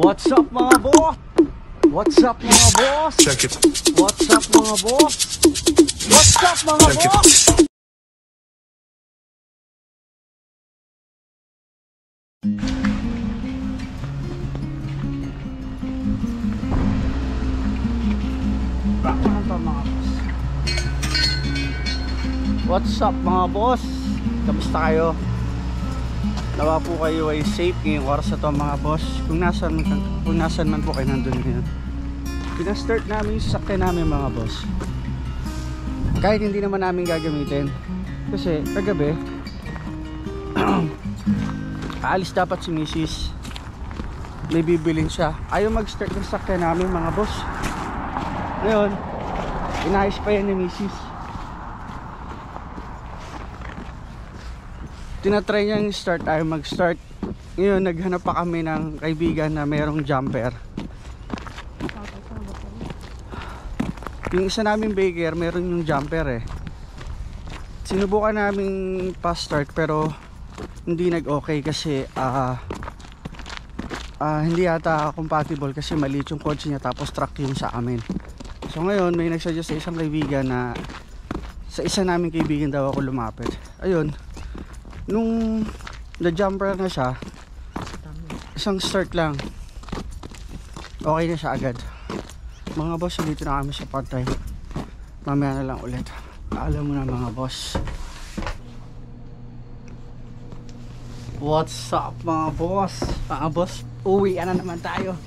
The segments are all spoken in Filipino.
What's up mga boss? What's up mga boss? Check it. What's up mga boss? What's up mga Check it. boss? What's up mga boss? Kamusta kayo? Nawa po kayo ay safe ngayong oras na to mga boss. Kung nasan man po kayo nandun ngayon. Pinastart namin yung sasakyan namin mga boss. Kahit hindi naman namin gagamitin. Kasi kagabi aalis dapat si Mrs. May bibilin siya. Ayaw mag-start ng sasakyan namin mga boss. Ngayon inayos pa yan ni Mrs. Tinatry niya yung start, ayaw mag-start. Ngayon naghanap pa kami ng kaibigan na mayroong jumper. Yung isa naming baker meron yung jumper eh. Sinubukan naming pa-start pero hindi nag-okay kasi hindi yata compatible kasi maliit yung kotse niya tapos truck yung sa amin. So ngayon may nagsuggest sa isang kaibigan na sa isa naming kaibigan daw ako lumapit. Ayun, nung na-jumper na siya, isang start lang okay na siya agad. Mga boss, dito na kami sa part-time. Mamaya na lang ulit. Alam mo na mga boss. What's up mga boss? Mga boss, uwi na naman tayo.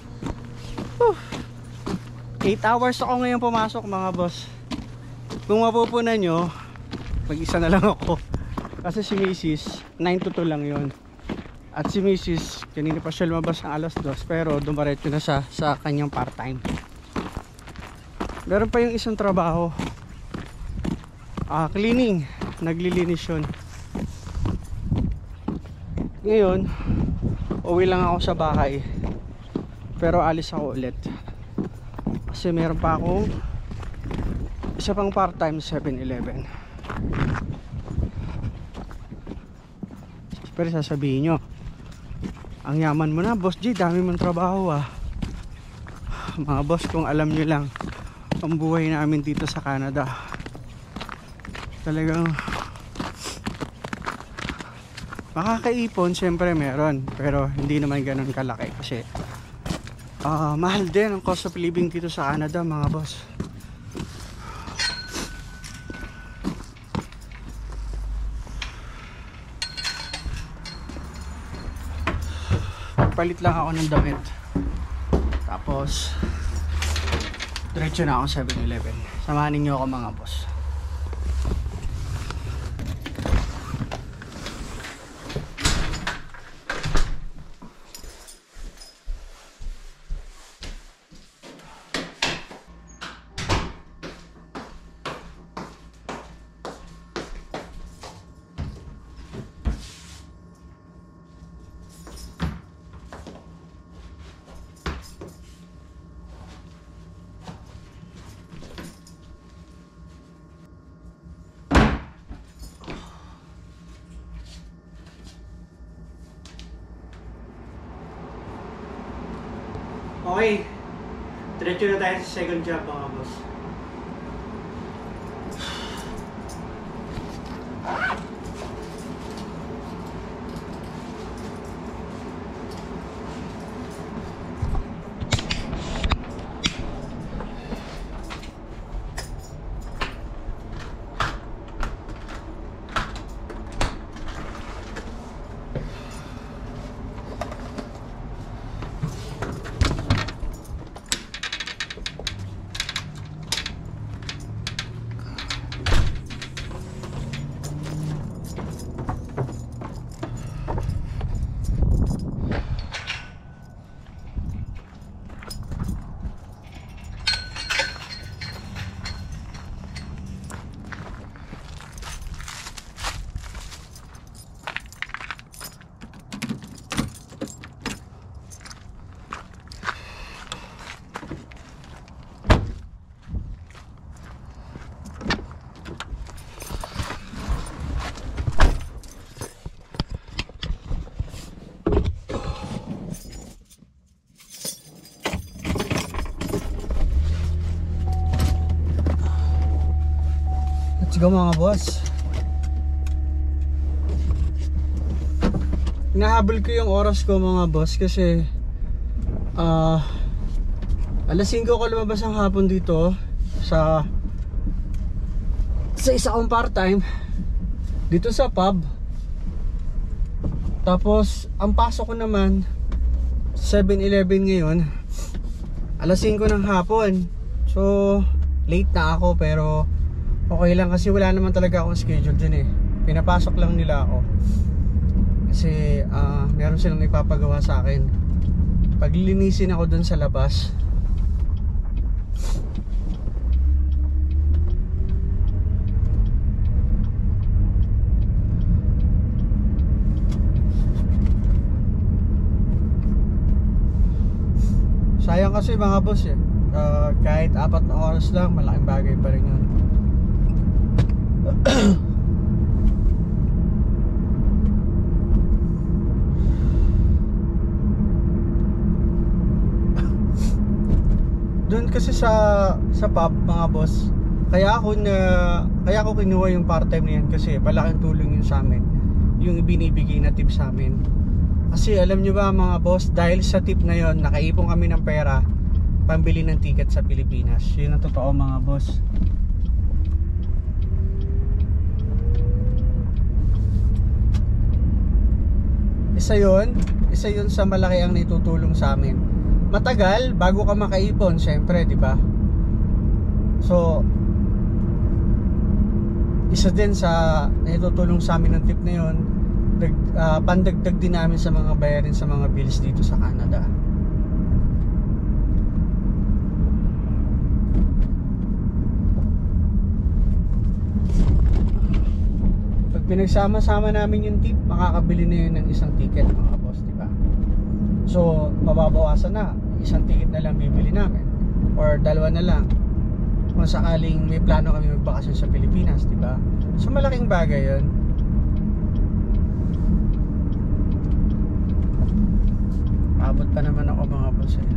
8 hours ako ngayon pumasok mga boss. Kung mapupunan nyo, mag-isa na lang ako. Kasi si Mrs. 9 to 2 lang yon. At si Mrs. kanina pa siya lumabas ng alas 2 pero dumaretso na siya sa kanyang part-time. Meron pa yung isang trabaho, cleaning. Naglilinis yun. Ngayon uwi lang ako sa bahay pero alis ako ulit kasi meron pa akong isa pang part-time 7-Eleven. Pero sasabihin nyo, ang yaman mo na boss G, dami mong trabaho ah. Mga boss, kung alam nyo lang ang buhay namin dito sa Canada, talagang makakaipon syempre meron, pero hindi naman ganun kalaki kasi mahal din ang cost of living dito sa Canada mga boss. Palit lang ako ng damit tapos diretso na ako 7-Eleven. Samahan niyo ako mga boss. Okay, diretso na tayo sa second job mga boss. go mga boss. Hinahabol ko yung oras ko mga boss kasi alas 5 ko lumabas ang hapon dito sa isa kong part-time dito sa pub. Tapos ang pasok ko naman 7-Eleven ngayon alas 5 ng hapon. So late na ako pero okay lang kasi wala naman talaga akong schedule dun eh. Pinapasok lang nila ako kasi meron silang ipapagawa sa akin. Paglilinisin ako dun sa labas. Sayang kasi mga boss eh. Kahit 4 na oras lang, malaking bagay pa rin yun. Doon kasi sa pub mga boss, kaya ako kinuha yung part-time na yan kasi malaking tulong yun sa amin, yung ibinibigay na tip sa amin. Kasi alam nyo ba mga boss, dahil sa tip na yon nakaipon kami ng pera pambili ng ticket sa Pilipinas. Yun ang totoo mga boss. Isa yun sa malaki ang naitutulong sa amin. Matagal bago ka makaipon, syempre, di ba? So isa din sa naitutulong sa amin ng tip na yun, pandagdag din namin sa mga bayarin sa mga bills dito sa Canada. Pag pinagsama-sama namin yung tip, makakabili na yun ng isang ticket mga boss, di ba? So mababawasan na, isang ticket na lang bibili namin or dalawa na lang kung sakaling may plano kami magbakasyon sa Pilipinas, di ba? So malaking bagay yun. Abot pa naman ako mga boss eh.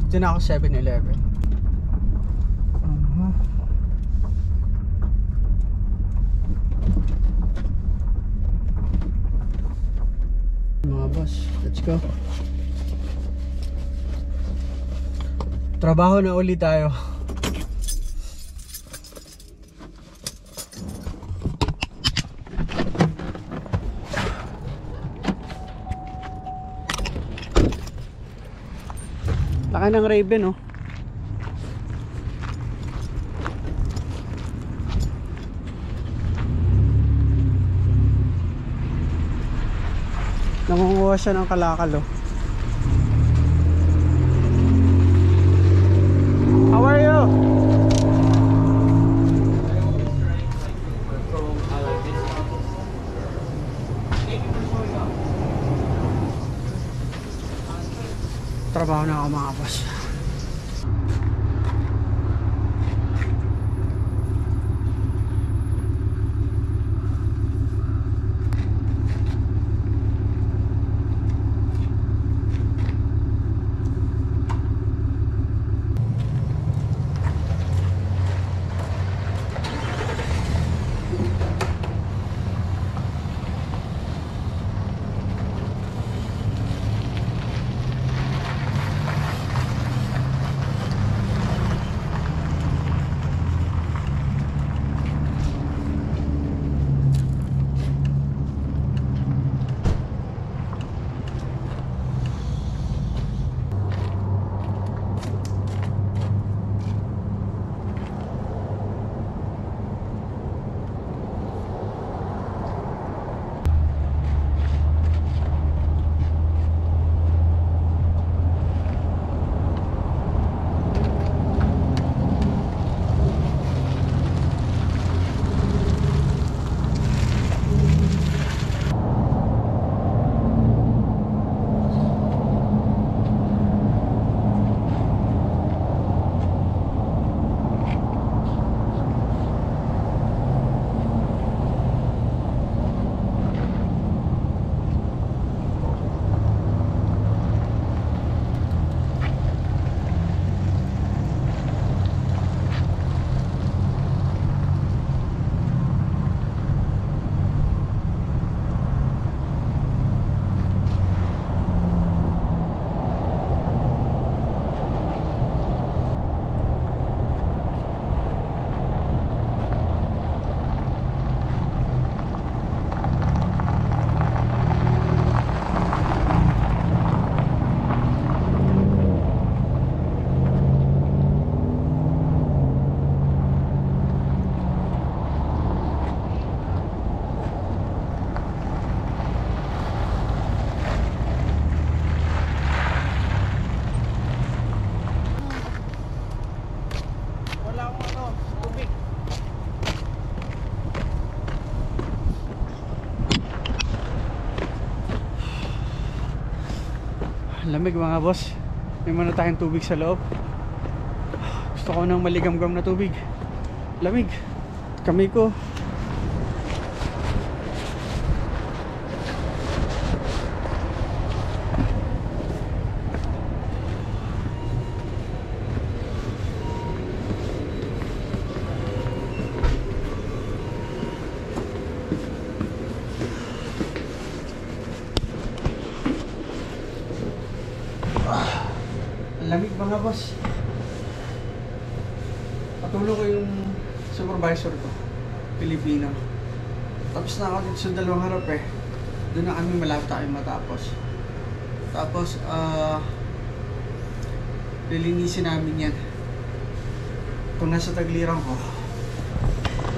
Dito na ako 7-Eleven. Mga boss, let's go. Trabaho na ulit tayo. Laki ng Raven oh. Nangunguha siya ng kalakal oh. How are you? Trabaho na ako mga boss. Lamig mga boss. May muna tayong tubig sa loob. Gusto ko ng maligamgam na tubig. Lamig. Kamay ko. Lamig mga boss. Patulong ko yung supervisor ko, Pilipino. Tapos na ako dito sa dalawang harap eh. Doon na kami malapit tayo matapos. Tapos lilinisin namin yan. Kung nasa tagliran ko,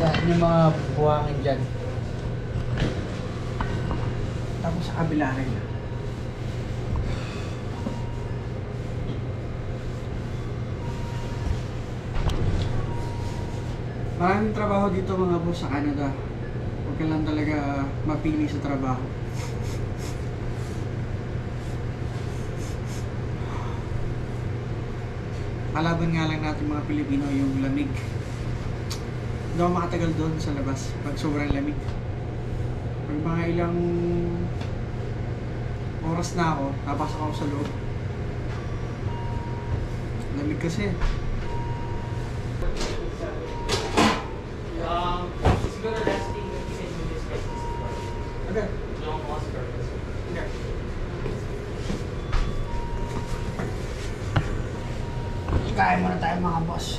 yan yung mga buhangin dyan. Tapos sa kabila rin. Maraming trabaho dito mga boss sa Canada. Huwag ka lang talaga mapili sa trabaho. Kalaban nga lang natin mga Pilipino yung lamig. Hindi ako makatagal doon sa labas pag sobrang lamig. Pag mga ilang oras na ako, napasok ako sa loob. Lamig kasi. It's good resting if you can do this like this. Okay. Long Oscar. Okay. Kain muna tayo mga boss.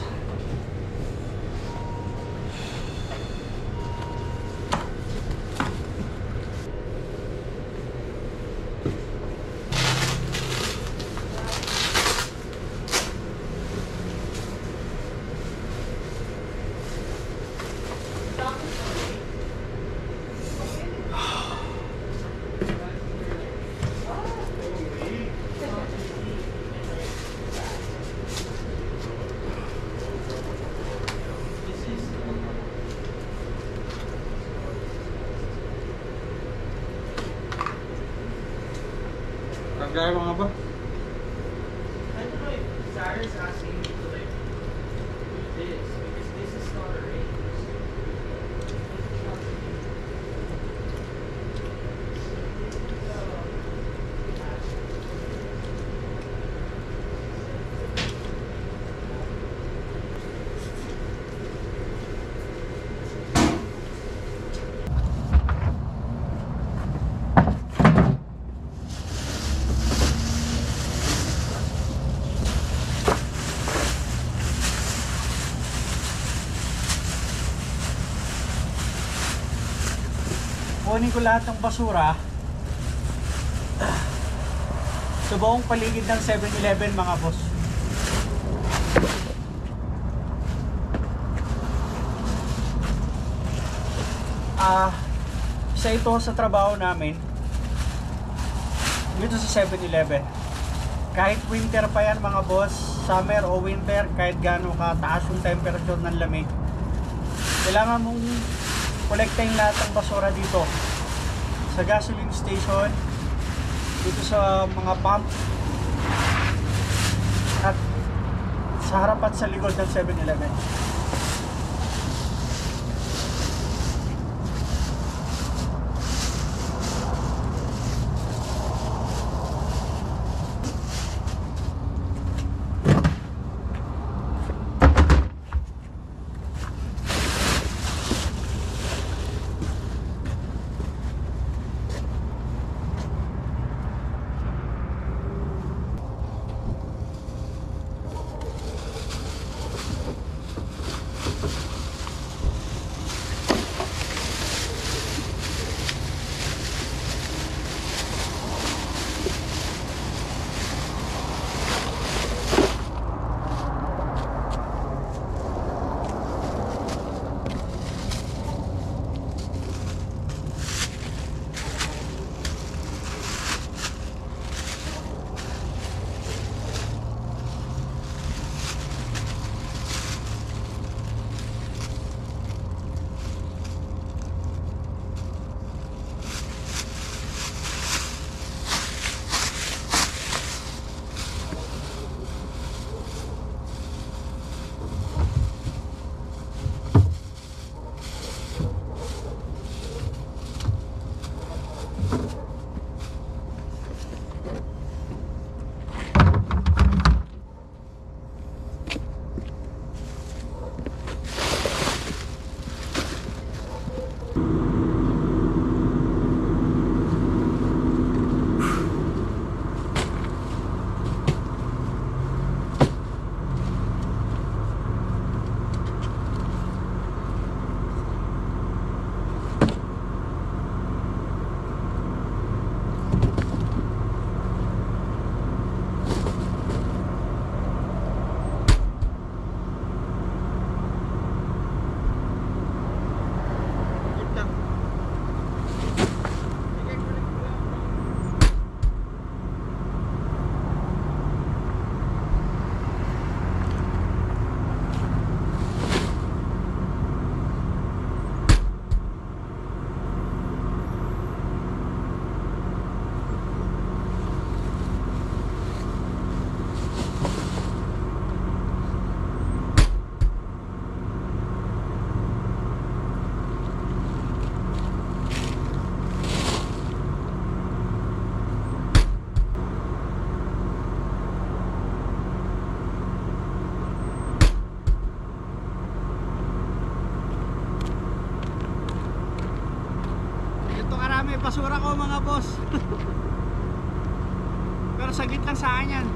Kaya mga ba? I don't know if Sarah's asking me to like do this because this is not a ring. Kunin ko lahat ng basura sa buong paligid ng 7-Eleven mga boss. Isa ito sa trabaho namin dito sa 7-Eleven. Kahit winter pa yan mga boss, summer o winter, kahit gaano kataas yung temperature ng lamig, kailangan mong kolektahin lahat ng basura dito sa gasoline station, dito sa mga pump, at sa harap at sa likod ng 7-Eleven. May basura ko mga boss. Pero saglit lang sa akin yan.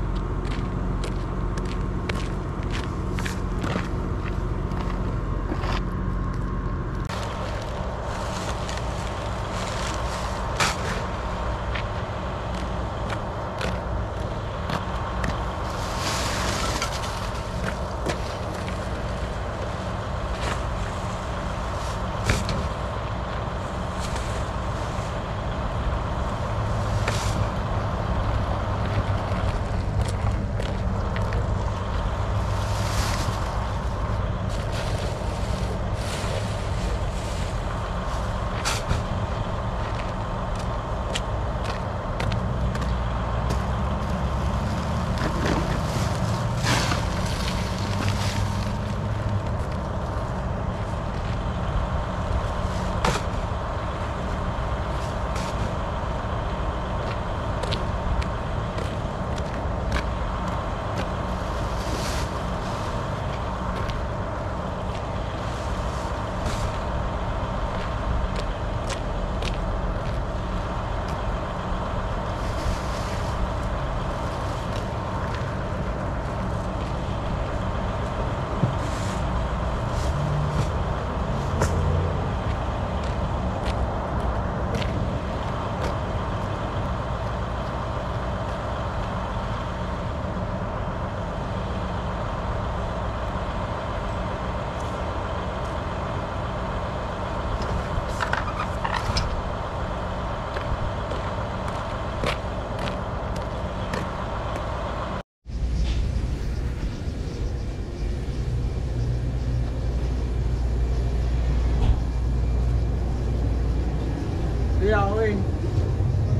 Yeah, okay.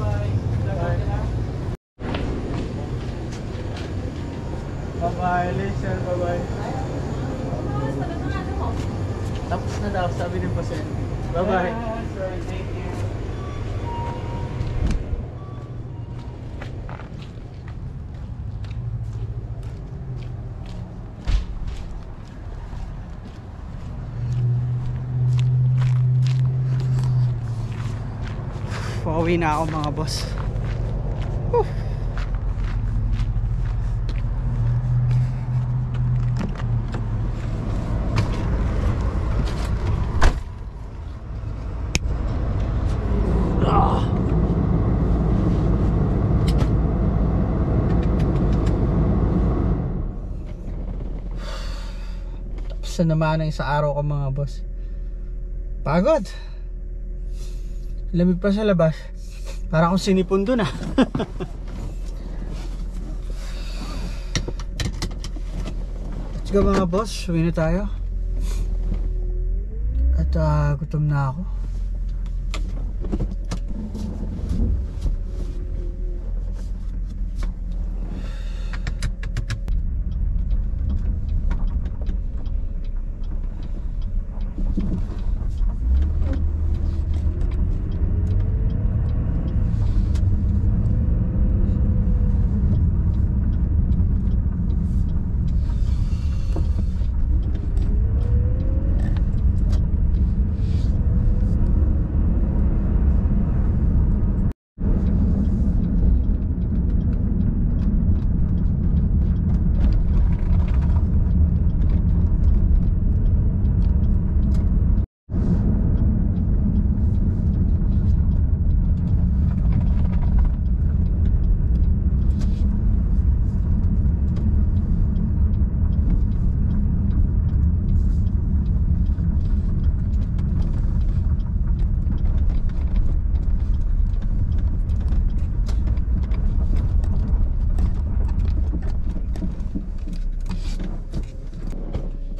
Bye-bye. Bye-bye, listen, bye-bye. Tapos na daw, sabi ng pasen. Bye-bye. Sorry, thank you. Pauwi na ako mga boss. Whew. Tapos na naman ang isang araw ko mga boss. Pagod. Lamig pa sa labas. Para akong sinipon dun ah. Let's go mga boss. Uwi na tayo. At gutom na ako.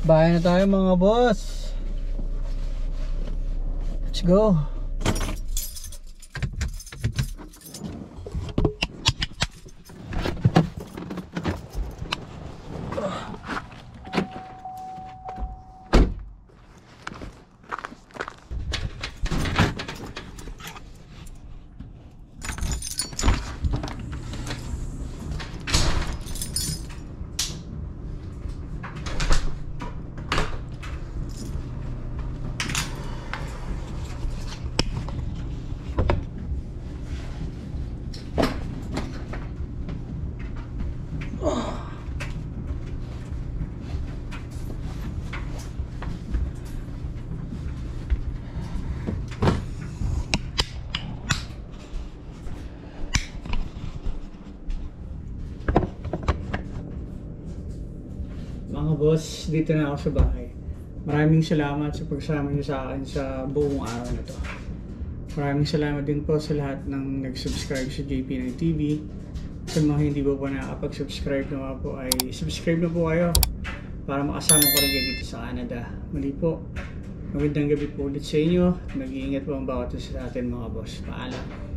Bahay na tayo mga boss. Let's go. Mga boss, dito na ako sa bahay. Maraming salamat sa pagsama niyo sa akin sa buong araw na to. Maraming salamat din po sa lahat ng nag-subscribe sa JP9 TV. Sa mga hindi po nakakapag-subscribe na po ay subscribe na po kayo para makasama ko rin kayo dito sa Canada. Muli po, magandang gabi po ulit sa inyo. Mag-iingat po ang bawat isa sa atin mga boss. Paalam.